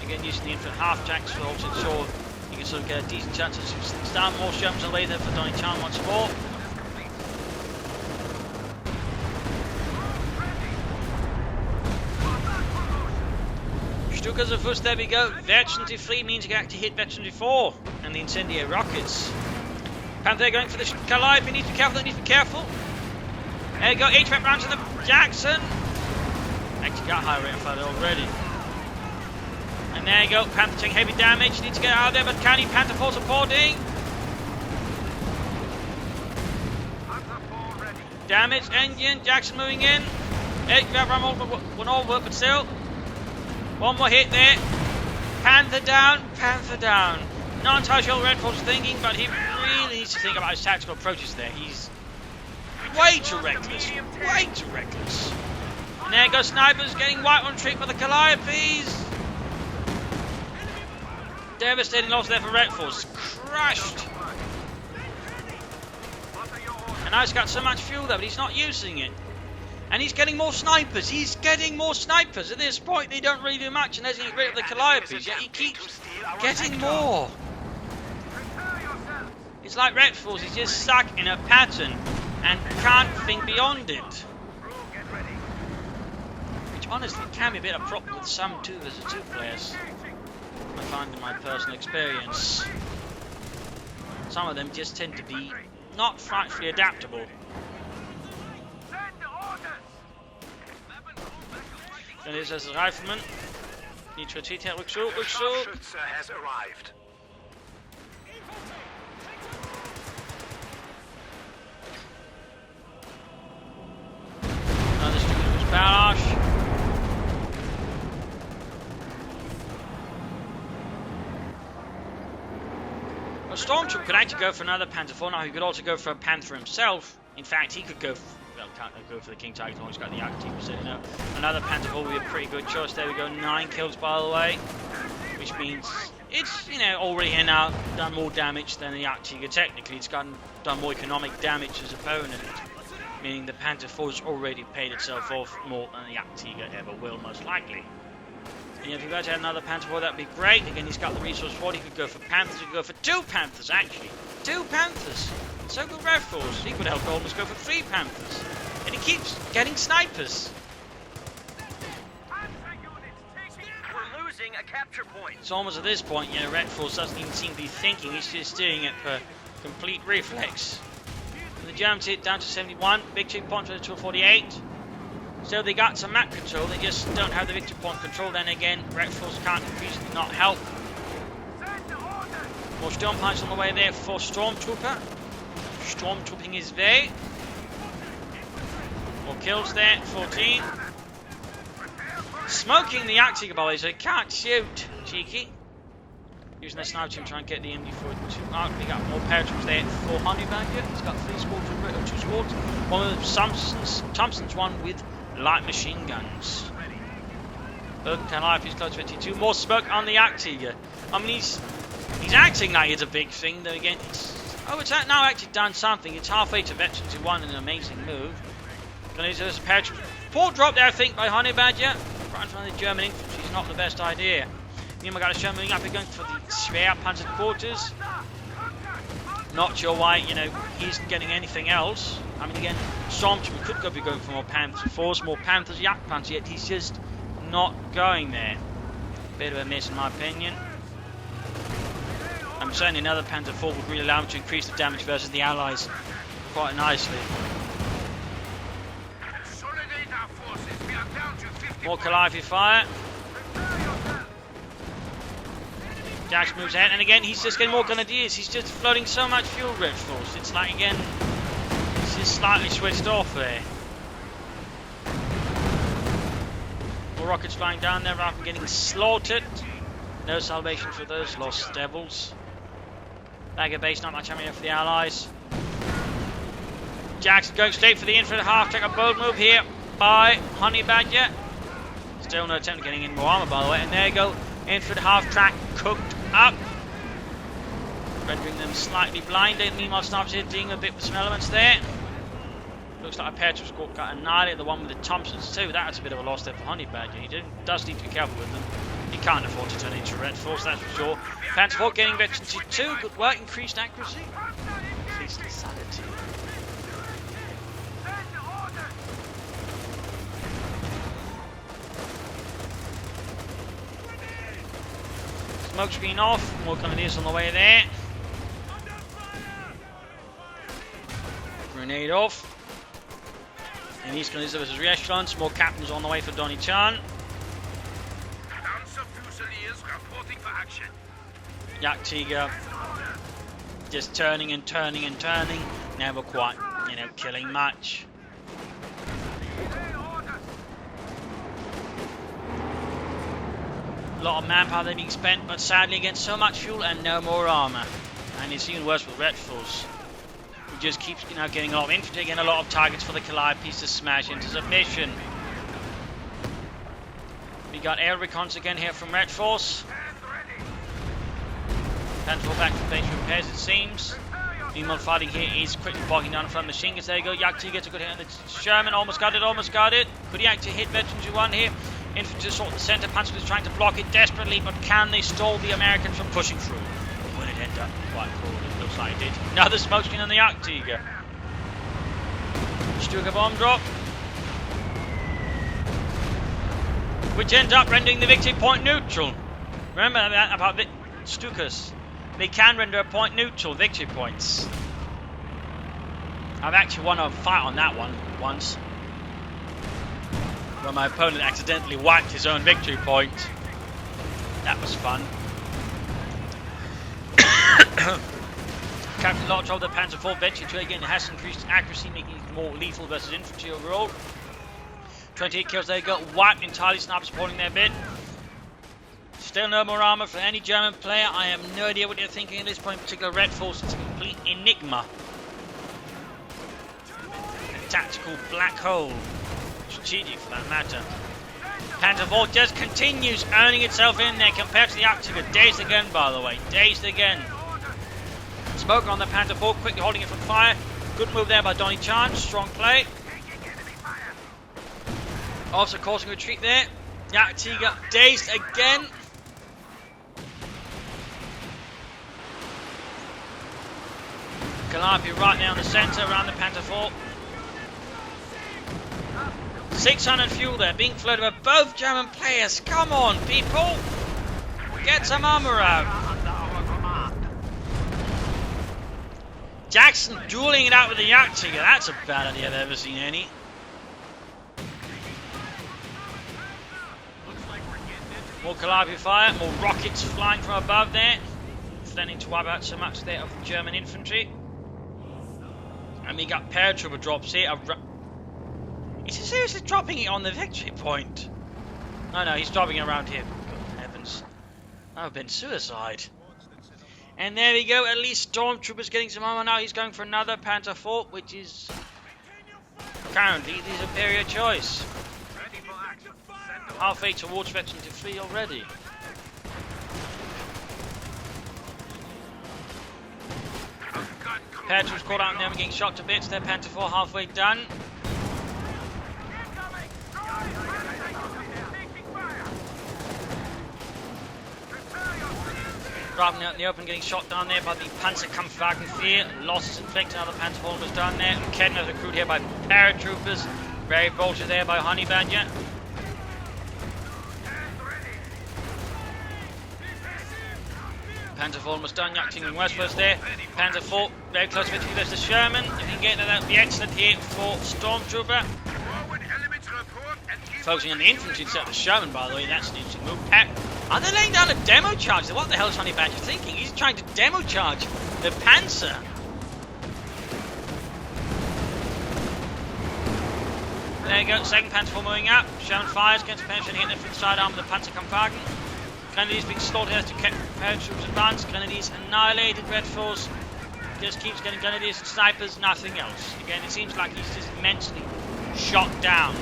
Again, using the infant half jacks to also ensure you can sort of get a decent chance of things down. More Shermans away there for Donniechan once more. Stukas of us, there we go. Veteran 3 means you can actually hit Veteran 4 and the incendiary rockets. Panther going for the Calliope, he needs to be careful, he needs to be careful. There you go, HVAC round to the Jackson. Actually got high rate of fire already. And there you go, Panther taking heavy damage, needs to get out of there, but can he? Panther 4 supporting. Damage, engine, Jackson moving in. HVAC round one over, but still. One more hit there. Panther down, Panther down. Not entirely sure what Redforce is thinking, but he really needs to think about his tactical approaches there. He's way too reckless, way too reckless. And there goes snipers getting white on trick by the Calliopes. Devastating loss there for Redforce. Crushed. And now he's got so much fuel there, but he's not using it. And he's getting more snipers. He's getting more snipers. At this point, they don't really do much, and there's getting rid of the Calliopes. Yet he keeps getting more. It's like Redforce is just stuck in a pattern and can't think beyond it. Which honestly can be a bit of a problem with some 2v2 players. I find in my personal experience. Some of them just tend to be not frightfully adaptable. And this is a rifleman. Need to retreat here. Look so, look so. Has arrived. Another student's barrage. Well, Stormtrooper could actually go for another Panther 4 now. He could also go for a Panther himself. In fact, he could go. Well, can't go for the King Tiger. He's got the Jagdtiger, so you know. Another Panther 4 would be a pretty good choice. There we go. 9 kills, by the way, which means it's, you know, already here now done more damage than the Jagdtiger. Technically, it's done more economic damage as opponent, meaning the Panther 4 has already paid itself off more than the Jagdtiger ever will, most likely. And if you guys had another Panther 4, that'd be great. Again, he's got the resource for it. He could go for Panthers. He could go for 2 Panthers, actually. 2 Panthers. So could Redforce. He could help almost go for 3 Panthers. And he keeps getting snipers. We're losing a capture point. It's almost at this point, you know, Redforce doesn't even seem to be thinking. He's just doing it for complete reflex. And the Germans hit down to 71. Victory point for the 248. So they got some map control. They just don't have the victory point control. Then again, Redforce can't increasingly not help. More storm punch on the way there for Stormtrooper. Stormtrooping his way. More kills there, 14. Smoking the Jagdtiger volley, so he can't shoot. Cheeky. Using the sniper to try and get the MD42 out. We got more paratroops there for HoneyBadger. He's got 3 squads, 2 squads. One with Thompson's one with light machine guns. Calliope's close 22. More smoke on the Jagdtiger. I mean, he's acting like it's a big thing, though again, it's now actually done something. It's halfway to Veteran to 1 in an amazing move. Gonna use this paratroop. Poor drop there, I think, by HoneyBadger. Right in front of the German infantry is not the best idea. Nima got a show moving up, he's going for the Schwer Panzer quarters. Not sure why, you know, he isn't getting anything else. I mean, again, Stormtrooper could be going for more Panther Force, more Panthers, Jagdpanzer, yet he's just not going there. Bit of a miss in my opinion. I'm certainly another Panther 4 would really allow him to increase the damage versus the Allies quite nicely. More Calliope fire. Jax moves ahead, and again, he's just getting more grenadiers. He's just flooding so much fuel, Redforce. It's like, again, he's just slightly switched off there. More rockets flying down there rather than getting slaughtered. No salvation for those lost devils. Dagger base, not much ammunition for the Allies. Jackson going straight for the infantry half. Check a bold move here by HoneyBadger. Still no attempt at getting in more armor, by the way. And there you go. Infantry half track cooked up. Rendering them slightly blinded. Meanwhile, Snipers here dealing a bit with some elements there. looks like a Paratrooper got annihilated. The one with the Thompsons too. That's a bit of a loss there for HoneyBadger. He does need to be careful with them. He can't afford to turn into Redforce, that's for sure. Panther 4 getting veteran T2. Good work. Increased accuracy. Increased lethality. Smoke screen off. More Grenadiers on the way there. Grenade off. And these Grenadiers versus re-echelons. More captains on the way for Donniechan. Jagdtiger just turning and turning and turning. Never quite, killing much. A lot of manpower there being spent, but sadly against so much fuel and no more armor. And it's even worse with Redforce. He just keeps getting a lot of infantry, getting a lot of targets for the Collide piece to smash into submission. We got air recons again here from Redforce. Panther back to base repairs, it seems. Meanwhile, fighting here is quickly bogging down in front of machine guns. There you go. Jagdtiger gets a good hit on the Sherman. Almost got it. Could he actually hit Veterans U1 here? Infantry assault the center. Panther is trying to block it desperately, but can they stall the Americans from pushing through? Will it end up quite cool? It looks like it did. Another smoke screen on the Jagdtiger. Stuka bomb drop. Which ends up rendering the victory point neutral. Remember that about the Stukas. They can render a point neutral, victory points. I've actually won a fight on that one once, where my opponent accidentally wiped his own victory point. That was fun. Captain a lot of trouble with the Panther 4 venture to again. It has increased accuracy, making it more lethal versus infantry overall. 28 kills, there you go. Wiped entirely, snipers supporting their bit. Still no more armor for any German player. I have no idea what they're thinking at this point. In particular, Redforce is a complete enigma. A tactical black hole. Strategic for that matter. Panther 4 just continues earning itself in there compared to the Jagdtiger. Dazed again, by the way. Dazed again. Smoke on the Panther 4, quickly holding it from fire. Good move there by Donniechan. Strong play. Also causing a retreat there. Jagdtiger dazed again. Calliope right now in the centre around the Panther 4. 600 fuel there, being floated by both German players. Come on, people! Get some armour out. Jackson dueling it out with the Jagdtiger. That's a bad idea I've ever seen any. More Calliope fire, more rockets flying from above there. Threatening to wipe out so much there of the German infantry. And we got Paratrooper drops here. Is he seriously dropping it on the victory point? No, he's dropping it around here. Good heavens. That would have been suicide. And there we go. At least Stormtrooper's getting some armor now. He's going for another Panther 4, which is currently the superior choice. Halfway towards veteran to 3 already. Paratrooper's caught out now, getting shot to bits. Their Panther 4 halfway done. Driving out in the open, getting shot down there by the Panzerkampfwagen 4. Losses inflicted, another Panther 4 was down there. Kedner recruited here by paratroopers. Very bolted there by HoneyBadger. Panther 4 almost done, Jagdtiger westwards there. Panther 4 very close victory versus the Sherman. If he can get that, that would be excellent here for Stormtrooper. Focusing on the infantry instead of the Sherman, by the way, that's an interesting move. Are they laying down a demo charge? What the hell is HoneyBadger thinking? He's trying to demo charge the Panther. There you go, second Panther 4 moving up. Sherman fires, gets penetration, hitting it from the side arm of the Panzerkampfwagen. Grenadiers being slaughtered as to keep paratroopers advance. Grenadiers annihilated. Redforce just keeps getting Grenadiers and snipers, nothing else. Again, it seems like he's just mentally shot down.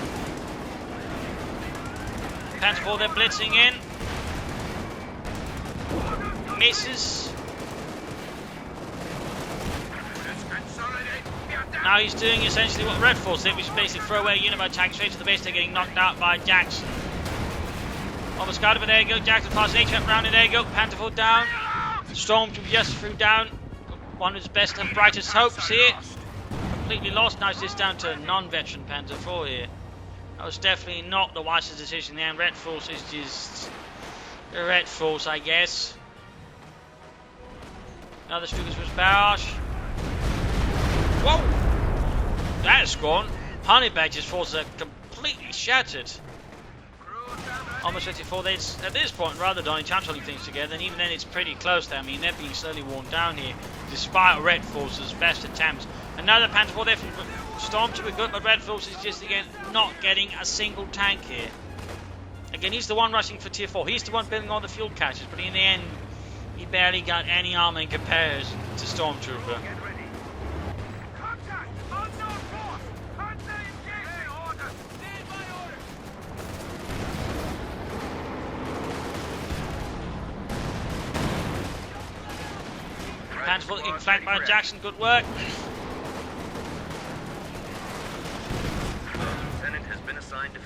Panther 4 they're blitzing in. Misses. Now he's doing essentially what Redforce did, which is basically throw away unit by attack straight to the base. They're getting knocked out by Jackson. Almost got over, there you go. Jackson passes HF round, and there you go. Panther 4 down. Stormtrooper just threw down one of his best and brightest hopes here. Completely lost. Now it's just down to a non-veteran Panther 4 here. That was definitely not the wisest decision there, and Redforce is just Redforce, I guess. Another Struggles was Barrage. Whoa! That is gone. HoneyBadger's forces are completely shattered. Almost 54. At this point, rather Donniechan holding things together, and even then it's pretty close there. I mean, they're being slowly worn down here, despite Redforce's best attempts. Another Panther 4 there from Stormtrooper, good, but Redforce is just, again, not getting a single tank here. Again, he's the one rushing for tier 4. He's the one building all the fuel caches, but in the end, he barely got any armor in comparison to Stormtrooper. Panther getting flanked by Jackson, good work.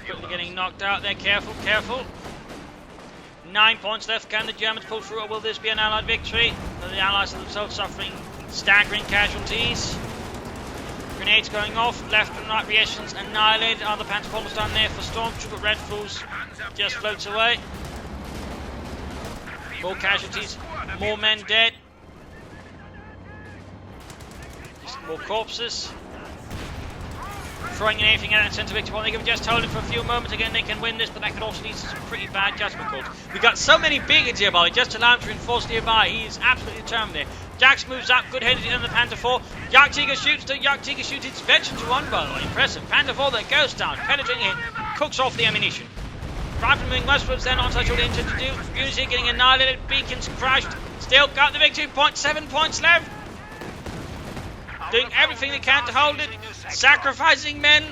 Quickly getting knocked out there, careful, careful. 9 points left, can the Germans pull through, or will this be an Allied victory? The Allies are themselves suffering staggering casualties. Grenades going off, left and right reactions annihilated. Other Panther almost done there for Stormtrooper. Redforce just floats away. More casualties, more men dead. Just more corpses. Throwing in anything at that centre victory point. They can just hold it for a few moments. Again, they can win this, but that could also lead to some pretty bad judgment calls. We've got so many bigots here, by just allow him to reinforce nearby. He is absolutely determined there. Jax moves up, good headed in the Panther 4. Jagdtiger shoots, its veteran to 1, by the way. Impressive. Panther 4 that goes down, penetrating in, cooks off the ammunition. Rifle moving westwards, then on touch all they intend to do. Units here getting annihilated, beacons crashed. Still got the victory point, 7 points left. Doing everything they can to hold it. Sacrificing men.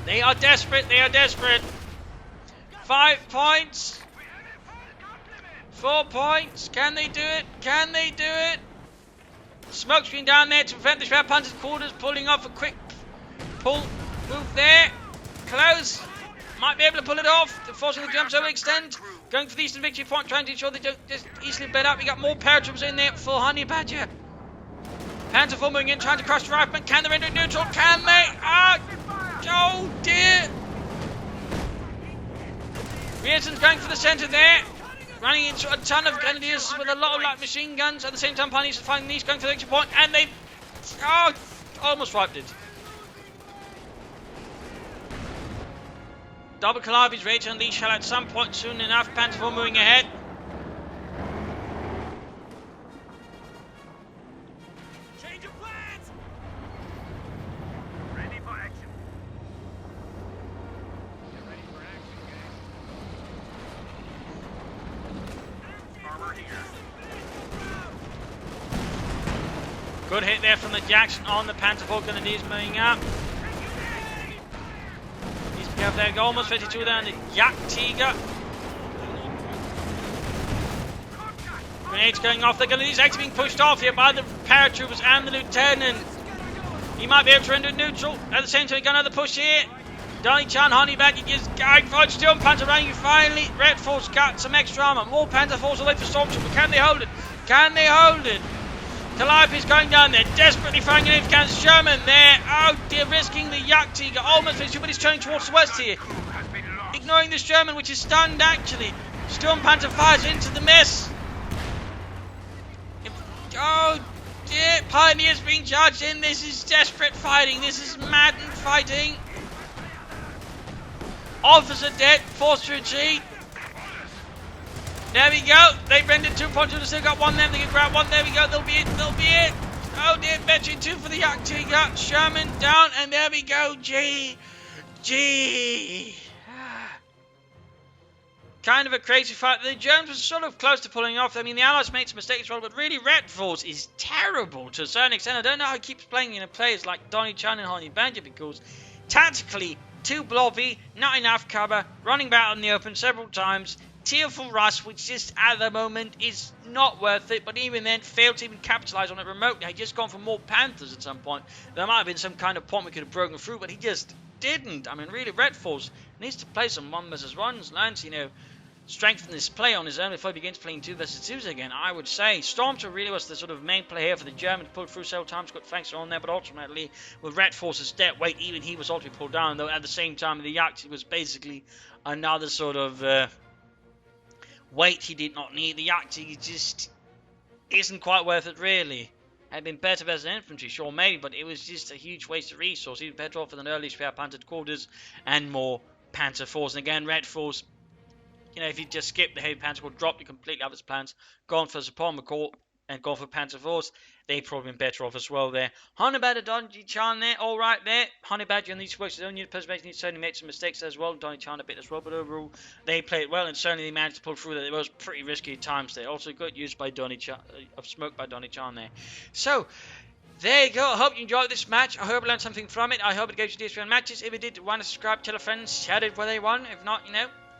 They are desperate. They are desperate. 5 points. 4 points. Can they do it? Can they do it? Smoke screen down there to prevent the Shroud Panther's quarters. Pulling off a quick pull. Move there. Close. Might be able to pull it off. Forcing the Germans to overextend. Going for the eastern victory point. Trying to ensure they don't just easily bed up. We got more paratroopers in there for HoneyBadger. Panther 4 moving in, trying to crush the riflemen. Can they render it neutral? Can they? Ah! Oh dear! Rierson's going for the centre there. Running into a ton of grenadiers with a lot of light machine guns. At the same time, Pioneers are finding these, going for the victory point. And they... Oh! Almost wiped it. Double Calliope is ready to unleash hell at some point soon enough. Panther 4 moving ahead. Good hit there from the Jackson on the Panther 4. Grenadiers moving up. Needs to be up there. Almost 52 there on the Jagdtiger. Grenades going off. The Grenadiers actually being pushed off here by the paratroopers and the lieutenant. He might be able to render it neutral. At the same time, we got another push here. Donniechan, HoneyBadger is going for it. Still Panther running. Finally, Redforce got some extra armor. More Panther falls away for Stormtrooper. Can they hold it? Can they hold it? Calliope is going down there, desperately firing an against Sherman there. Oh dear, risking the Jagdtiger. Almost finished, but he's turning towards the west here. Ignoring this Sherman, which is stunned actually. Storm Panther fires into the mess. Oh dear, Pioneers being charged in. This is desperate fighting. This is maddened fighting. Officer dead, forced to retreat. There we go. They rendered 2 points. They've still got 1 there. They can grab 1. There we go. They'll be it. They'll be it. Oh dear. Veteran 2 for the Jagdtiger. Sherman down. And there we go. G. Kind of a crazy fight. The Germans were sort of close to pulling off. I mean, the Allies made some mistakes, but really, Redforce is terrible to a certain extent. I don't know how he keeps playing in players like Donniechan and HoneyBadger because tactically, too blobby, not enough cover, running about in the open several times. Tearful Rush, which just at the moment is not worth it, but even then failed to even capitalise on it remotely. He'd just gone for more Panthers at some point. There might have been some kind of point we could have broken through, but he just didn't. I mean, really, Redforce needs to play some 1 versus 1s, learn to, strengthen his play on his own before he begins playing 2 versus 2s again, I would say. Stormtrooper really was the sort of main play here for the Germans, pulled through several times, got flanks on there, but ultimately, with Redforce's dead weight, even he was ultimately pulled down, though at the same time, the Jagdtiger was basically another sort of weight he did not need. The Jagdtiger just isn't quite worth it, really. Had been better as an infantry, sure, maybe, but it was just a huge waste of resource. Even better off with an early spare Panther quarters and more Panther force. And again, Redforce, if you just skip the heavy Panther Corps, dropped it completely out of his plans, gone for Support Corps, and gone for Panther Force, they've probably been better off as well there. HoneyBadger, Donniechan there, alright there. HoneyBadger and these works, his own unit preservation, he certainly made some mistakes as well. Donniechan a bit as well, but overall, they played well, and certainly they managed to pull through that. It was pretty risky at times there. Also, good use by Donniechan, of smoke by Donniechan there. So, there you go. I hope you enjoyed this match. I hope you learned something from it. I hope it gave you DS1 matches. If it did, want to subscribe, tell a friend, shout it where they won. If not,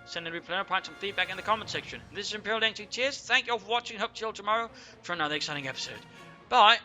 send a replay or point some feedback in the comment section. This is Imperial Donniechan. Cheers. Thank you all for watching. Hope to see you all tomorrow for another exciting episode. Bye.